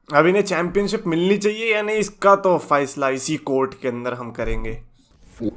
अब इन्हें चैंपियनशिप मिलनी चाहिए या नहीं, इसका तो फैसला इसी कोर्ट के अंदर हम करेंगे। तो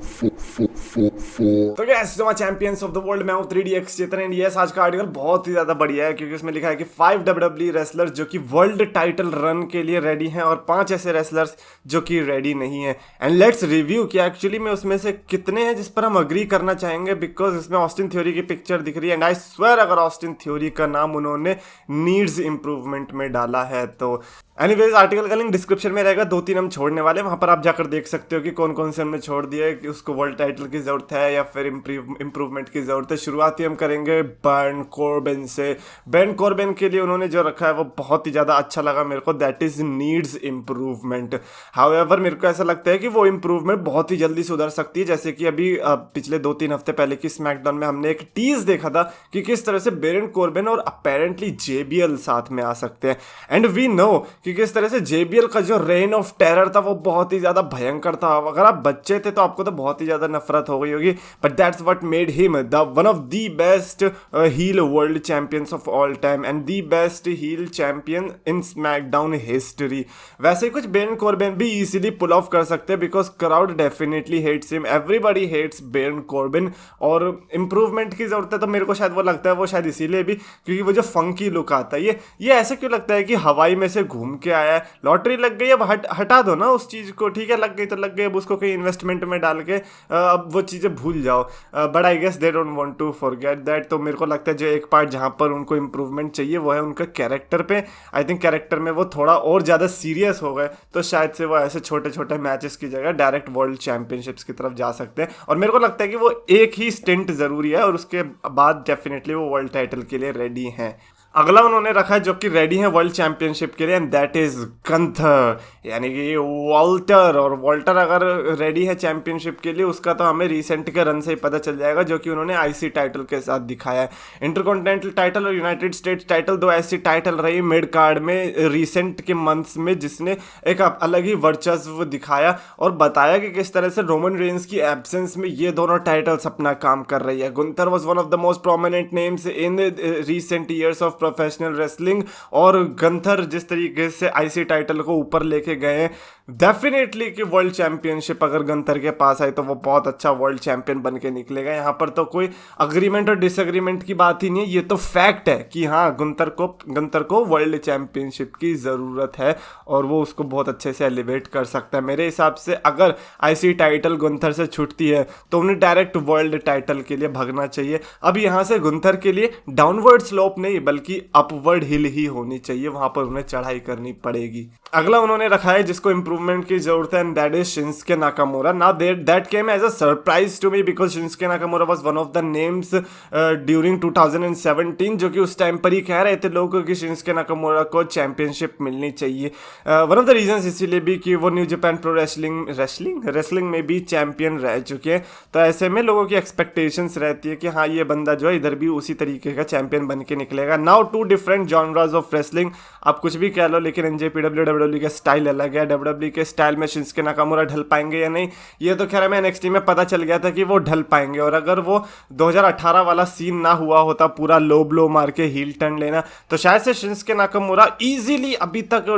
गैस जो चैंपियंस ऑफ द वर्ल्ड, मैं हूं 3DX चेतन एंड यस आज का आर्टिकल बहुत ही ज्यादा बढ़िया है क्योंकि उसमें लिखा है कि 5 WWE रेसलर्स जो कि वर्ल्ड टाइटल रन के लिए रेडी हैं और 5 ऐसे रेसलर्स जो कि रेडी नहीं है। एंड लेट्स रिव्यू कि एक्चुअली में उसमें से कितने हैं जिस पर हम अग्री करना चाहेंगे, बिकॉज इसमें ऑस्टिन थ्योरी की पिक्चर दिख रही है एंड आई स्वेयर अगर ऑस्टिन थ्योरी का नाम उन्होंने नीड्स इंप्रूवमेंट में डाला है तो। एनीवेज आर्टिकल का लिंक डिस्क्रिप्शन में रहेगा, 2-3 हम छोड़ने वाले हैं, वहां पर आप जाकर देख सकते हो कि कौन कौन से हमने छोड़ दिए, कि उसको वर्ल्ड टाइटल की जरूरत है या फिर इंप्रूवमेंट की जरूरत है। शुरुआती हम करेंगे बर्न कॉर्बिन से। बर्न कॉर्बिन के लिए उन्होंने जो रखा है वो बहुत ही ज्यादा अच्छा लगा मेरे को, that is needs improvement. However मेरे को ऐसा लगता है कि वो इंप्रूवमेंट बहुत ही जल्दी सुधर सकती है, जैसे कि अभी पिछले 2-3 हफ्ते पहले की स्मैकडाउन में हमने एक टीज देखा था कि किस तरह से बेरन कॉर्बिन और अपेरेंटली जेबीएल साथ में आ सकते हैं। एंड वी नो कि किस तरह से जेबीएल का जो रेन ऑफ टेरर था वो बहुत ही ज्यादा भयंकर था। अगर आप बच्चे थे तो आपको तो बहुत ही ज्यादा नफरत हो गई होगी, but that's what made him the one of the best heel world champions of all time and the best heel champion in SmackDown history. वैसे ही कुछ बेरन कॉर्बिन भी इजीली पुल ऑफ कर सकते हैं because crowd definitely hates him, everybody hates Baron Corbin. और improvement की जरूरत है तो मेरे को शायद वो लगता है वो शायद इसीलिए भी क्योंकि वो जो फंकी लुक आता है, ये ऐसे क्यों लगता है कि हवाई में से घूम के आया है, लॉटरी लग गई, अब हटा दो ना उस चीज को, ठीक है लग गई तो लग गई, अब उसको कहीं इन्वेस्टमेंट में डाल के अब वो चीजें भूल जाओ। But I guess they don't want to forget that. तो मेरे को लगता है जो एक पार्ट जहां पर उनको इंप्रूवमेंट चाहिए वो है उनका कैरेक्टर पे। आई थिंक कैरेक्टर में वो थोड़ा और ज्यादा सीरियस हो गए तो शायद से वो ऐसे छोटे छोटे मैचेस की जगह डायरेक्ट वर्ल्ड चैंपियनशिप्स की तरफ जा सकते हैं। और मेरे को लगता है कि वो एक ही स्टिंट जरूरी है और उसके बाद डेफिनेटली वो वर्ल्ड टाइटल के लिए रेडी हैं। अगला उन्होंने रखा है जो कि रेडी है वर्ल्ड चैंपियनशिप के लिए एंड दैट इज गंथर, यानी कि वॉल्टर। और वॉल्टर अगर रेडी है चैंपियनशिप के लिए उसका तो हमें रिसेंट के रन से ही पता चल जाएगा जो कि उन्होंने आईसी टाइटल के साथ दिखाया है। इंटरकॉन्टिनेंटल टाइटल और यूनाइटेड स्टेट्स टाइटल दो ऐसी टाइटल रही मिड कार्ड में रिसेंट के मंथ्स में जिसने एक अलग ही वर्चस्व दिखाया और बताया कि किस तरह से रोमन रेंस की एब्सेंस में ये दोनों टाइटल्स अपना काम कर रही है। Gunther was one of the most prominent names in recent years of professional wrestling और गंथर जिस तरीके से आईसी टाइटल को ऊपर लेके गए डेफिनेटली कि वर्ल्ड चैंपियनशिप अगर गंथर के पास आई तो वो बहुत अच्छा वर्ल्ड चैंपियन बन के निकलेगा। यहाँ पर तो कोई अग्रीमेंट और डिसएग्रीमेंट की बात ही नहीं है, ये तो फैक्ट है कि हाँ गंथर को वर्ल्ड चैंपियनशिप की ज़रूरत है और वो उसको बहुत अच्छे से एलिवेट कर सकता है। मेरे हिसाब से अगर आईसी टाइटल गुंथर से छूटती है तो उन्हें डायरेक्ट वर्ल्ड टाइटल के लिए भागना चाहिए। अब यहाँ से गुंथर के लिए डाउनवर्ड स्लोप नहीं बल्कि अपवर्ड हिल ही होनी चाहिए, वहां पर उन्हें चढ़ाई करनी पड़ेगी। अगला उन्होंने रखा है जिसको इंप्रूवमेंट की जरूरत है and that is Shinsuke Nakamura. Now that came as a surprise to me because Shinsuke Nakamura was one of the names during 2017 जो कि उस टाइम पर ही कह रहे थे लोग कि शिंसके नाकामुरा को चैंपियनशिप मिलनी चाहिए। वन ऑफ द रीजंस इसीलिए भी कि वो न्यू जापान प्रो रेसलिंग में भी चैंपियन रह चुके हैं, तो ऐसे में लोगों की एक्सपेक्टेशंस रहती है कि हाँ ये बंदा जो है इधर भी उसी तरीके का चैंपियन बन के निकलेगा। Now two different genres of wrestling, आप कुछ भी कह लो लेकिन एनजेपीडब्ल्यू डब्ल्यूडब्ल्यू का स्टाइल अलग है। डब्ल्यूडब्ल्यू के स्टाइल में शिंसके नाकामुरा ढल पाएंगे या नहीं ये तो खैर हमें एनएक्सटी में पता चल गया था कि वो ढल पाएंगे। और अगर वो 2018 वाला सीन ना हुआ होता पूरा लो ब्लो मार के हील टर्न लेना तो शायद से शिंसके नाकामुरा इजीली अभी तक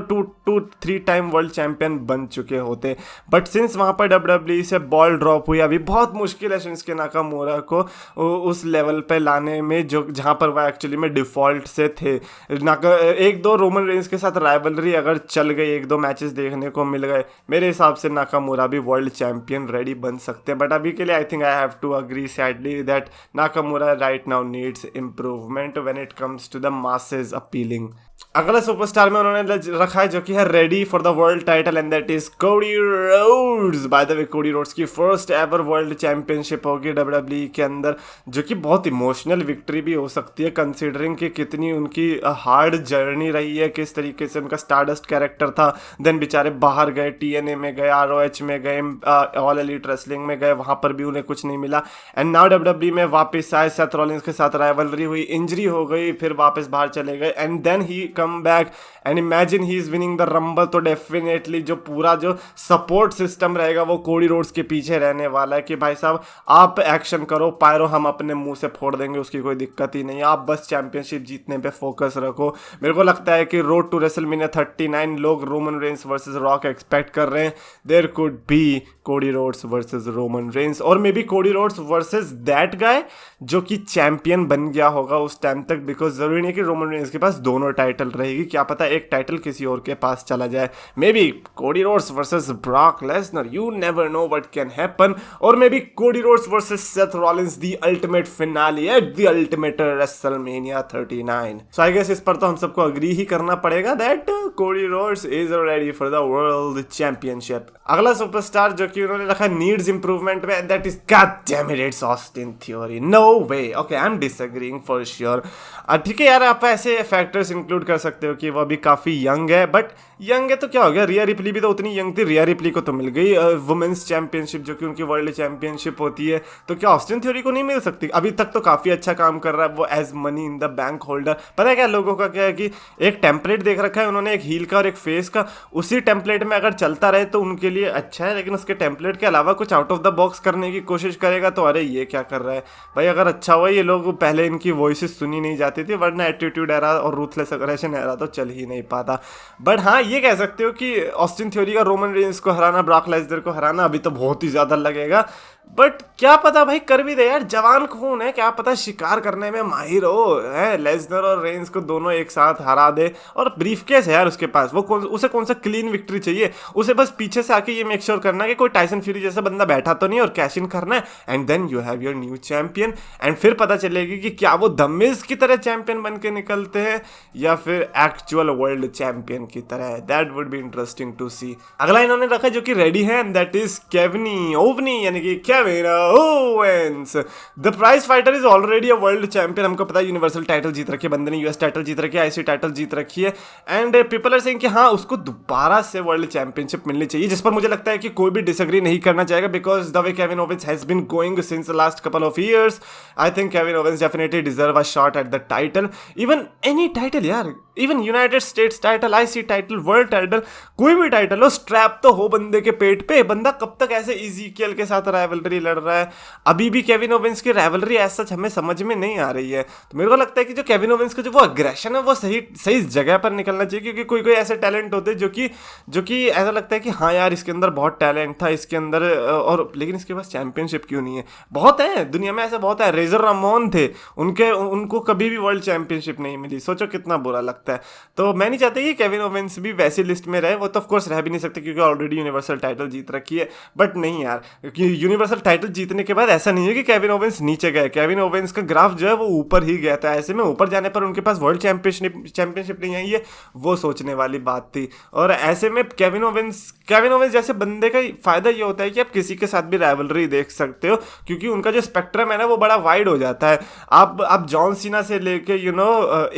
2-3 टाइम वर्ल्ड चैंपियन बन चुके होते। बट सिंस वहां पर डब्ल्यूडब्ल्यू से बॉल ड्रॉप हुई अभी बहुत मुश्किल है शिंसके नाकामुरा को उस लेवल पे लाने में जो जहां पर वह एक्चुअली में डिफॉल्ट से थे। एक दो रोमन रेंस के साथ राइवलरी अगर चल गई, एक दो मैचेस देखने को मिल गए, मेरे हिसाब से नाकामुरा भी वर्ल्ड चैंपियन रेडी बन सकते हैं। बट अभी के लिए I think I have to agree sadly that Nakamura right now needs improvement when it comes to the masses appealing. अगला सुपरस्टार में उन्होंने रखा है जो कि है ready for the world title and that is Cody Rhodes. By the way Cody Rhodes की first ever world championship होगी डब्ल्यूडब्ल्यूई के अंदर, जो कि बहुत इमोशनल विक्ट्री भी हो सकती है कंसीडरिंग कि कितनी उनकी हार्ड जर्नी रही है, किस तरीके से उनका स्टारडस्ट कैरेक्टर था। देन बेचारे बाहर गए, टीएनए में गए, आरओएच में गए, ऑल एलीट रेसलिंग में गए, वहां पर भी उन्हें कुछ नहीं मिला एंड नाउ डब्ल्यूडब्ल्यूई में वापस आए, सेथ रॉलिंस के साथ राइवलरी हुई, इंजरी हो गई, फिर वापस बाहर चले गए and then he comeback and imagine he is winning the rumble, तो डेफिनेटली जो पूरा जो सपोर्ट सिस्टम रहेगा वो कोडी रोड्स के पीछे रहने वाला है कि भाई साहब आप एक्शन करो, पायरो हम अपने मुंह से फोड़ देंगे, उसकी कोई दिक्कत ही नहीं है, आप बस चैंपियनशिप जीतने पे फोकस रखो। मेरे को लगता है कि रोड टू रेसलमेनिया 39 लोग Roman Reigns versus Rock expect कर रहे हैं। There could be Cody Rhodes versus Roman Reigns, और maybe Cody Rhodes versus that guy जो कि चैंपियन बन गया होगा उस टाइम तक, बिकॉज जरूरी नहीं कि रोमन रेंस के पास दोनों टाइटल रहेगी, क्या पता एक टाइटल किसी और के पास चला जाए। Maybe Cody Rhodes versus Brock Lesnar, you never know what can happen, और maybe Cody Rhodes versus Seth Rollins the ultimate finale at the ultimate WrestleMania 39। So I guess इस पर तो हम सबको अग्री ही करना पड़ेगा that Cody Rhodes is ready for the world championship. अगला superstar जो कि उन्होंने रखा नीड्स इंप्रूवमेंट में, that is god damn it, it's Austin Theory. No way, okay I am disagreeing for sure. ठीक है यार, आप ऐसे फैक्टर्स इंक्लूड कर सकते हो कि वो अभी काफी यंग है, बट यंग है तो क्या हो गया, रिया रिप्ली भी तो उतनी यंग थी, रिया रिप्ली को तो मिल गई वुमेन्स चैंपियनशिप जो कि उनकी वर्ल्ड चैंपियनशिप होती है, तो क्या ऑस्टिन थ्योरी को नहीं मिल सकती? अभी तक तो काफी अच्छा काम कर रहा है वो as money in the bank holder. पता है क्या लोगों का क्या है कि एक टेम्पलेट देख रखा है उन्होंने, एक हील का और एक फेस का, उसी टेम्पलेट में अगर चलता रहे तो उनके लिए अच्छा है, लेकिन उसके टेम्पलेट के अलावा कुछ आउट ऑफ द बॉक्स करने की कोशिश करेगा तो अरे ये क्या कर रहा है भाई। अगर अच्छा हुआ ये लोग पहले इनकी वॉइसेस सुनी नहीं जाती थी, वरना एटीट्यूड एरा और रूथलेस अग्रेशन एरा तो चल ही नहीं पाता। बट हाँ, ये कह सकते हो कि ऑस्टिन थ्योरी का रोमन रेंस को हराना, ब्रॉक लेसनर को हराना अभी तो बहुत ही ज्यादा लगेगा, बट क्या पता भाई कर भी दे यार, जवान खून है, क्या पता शिकार करने में माहिर हो है, लेसनर और रेंस को दोनों एक साथ हरा दे। और ब्रीफकेस है यार उसके पास, वो उसे कौन सा क्लीन विक्ट्री चाहिए, उसे बस पीछे से आके ये मेक श्योर करना है कि कोई टाइसन फ्यूरी जैसा बंदा बैठा तो नहीं और कैश इन करना है, and then you have your new champion. And फिर पता चलेगी कि क्या वो द मिज की तरह चैंपियन बन के निकलते हैं या फिर एक्चुअल वर्ल्ड चैंपियन की तरह। That would be interesting to see. अगला इन्होंने रखा जो कि रेडी है, and that is Kevin Owens, यानी कि Kevin Owens. The prize fighter is already a world champion, हमको पता है यूनिवर्सल टाइटल जीत रखी है बंदे ने, यूएस टाइटल जीत रखी है, आईसी टाइटल जीत रखी है, एंड पीपल आर सेइंग कि हाँ उसको दोबारा से वर्ल्ड चैंपियनशिप मिलनी चाहिए, जिस पर मुझे लगता है कि कोई भी डिसएग्री नहीं करना चाहेगा, because the way Kevin Owens has been going since the last couple of years, I think Kevin Owens definitely deserve a shot at the title, even any title यार, even United States title, IC title, world title, कोई भी title हो, strap तो हो बंदे के पेट पे। बंदा कब तक ऐसे इजीकियल के साथ राइवलरी लड़ रहा है, अभी भी केविन ओवेंस की राइवलरी एज सच हमें समझ में नहीं आ रही है। तो मेरे को लगता है कि जो केविन ओवेंस का जो वो अग्रेशन है वो सही जगह पर निकलना चाहिए, क्योंकि कोई कोई ऐसे टैलेंट होते हैं जो कि ऐसा लगता है कि हाँ यार इसके अंदर बहुत टैलेंट था इसके अंदर, और लेकिन इसके पास चैंपियनशिप क्यों नहीं है। बहुत है दुनिया में, ऐसे बहुत है। रेजर रामोन थे, उनको कभी भी वर्ल्ड चैंपियनशिप नहीं मिली, सोचो कितना बुरा लगता है। तो मैं नहीं चाहता कि केविन ओवेंस भी वैसी लिस्ट में रहे, वो तो ऑफ कोर्स रह भी नहीं सकते क्योंकि ऑलरेडी यूनिवर्सल टाइटल जीत रखी है, बट नहीं यार, क्योंकि यूनिवर्सल टाइटल जीतने के बाद ऐसा नहीं है कि केविन ओवेंस नीचे गए, केविन ओवेंस का ग्राफ जो है वो ऊपर ही गया था। ऐसे में ऊपर जाने पर उनके पास वर्ल्ड चैंपियनशिप नहीं आई है, वो सोचने वाली बात थी। और ऐसे में केविन ओवेंस जैसे बंदे का फायदा ये होता है कि आप किसी के साथ भी राइवलरी देख सकते हो, क्योंकि उनका जो स्पेक्ट्रम है ना वो बड़ा वाइड हो जाता है। आप जॉन सीना से लेके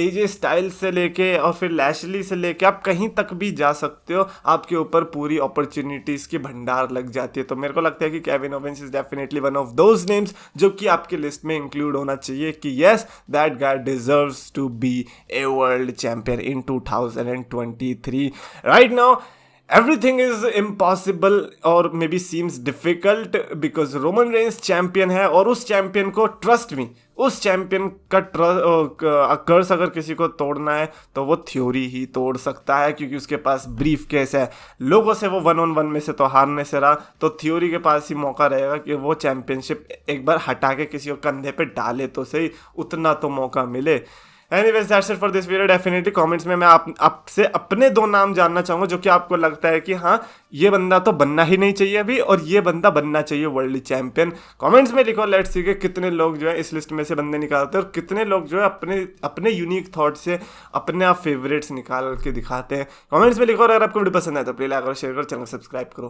एजे स्टाइल्स से लेके और फिर लैशली से लेके आप कहीं तक भी जा सकते हो, आपके ऊपर पूरी अपॉर्चुनिटीज की भंडार लग जाती है। तो मेरे को लगता है कि Kevin Owens is definitely one of those names जो कि आपके लिस्ट में इंक्लूड होना चाहिए कि yes that guy deserves to be a world champion in 2023। Right now everything is impossible और maybe seems difficult because Roman Reigns champion है, और उस चैंपियन को ट्रस्ट मी, उस चैंपियन का कर्स अगर किसी को तोड़ना है तो वो थ्योरी ही तोड़ सकता है, क्योंकि उसके पास ब्रीफ केस है। लोगों से वो 1-on-1 में से तो हारने से रहा, तो थ्योरी के पास ही मौका रहेगा कि वो चैंपियनशिप एक बार हटा के किसी को कंधे पे डाले तो सही, उतना तो मौका मिले। Anyways, that's it for this video. Definitely comments में मैं आपसे अपने 2 नाम जानना चाहूँगा जो कि आपको लगता है कि हाँ ये बंदा तो बनना ही नहीं चाहिए अभी, और ये बंदा बनना चाहिए वर्ल्ड चैंपियन। कमेंट्स में लिखो, लेट्स सी कि कितने लोग जो है इस लिस्ट में से बंदे निकालते हैं और कितने लोग जो है अपने यूनिक थॉट से अपने आप फेवरेट्स निकाल के दिखाते हैं। कमेंट्स में लिखो, और अगर आपको वीडियो पसंद है तो प्लीज लाइक और शेयर करो, चैनल सब्सक्राइब करो।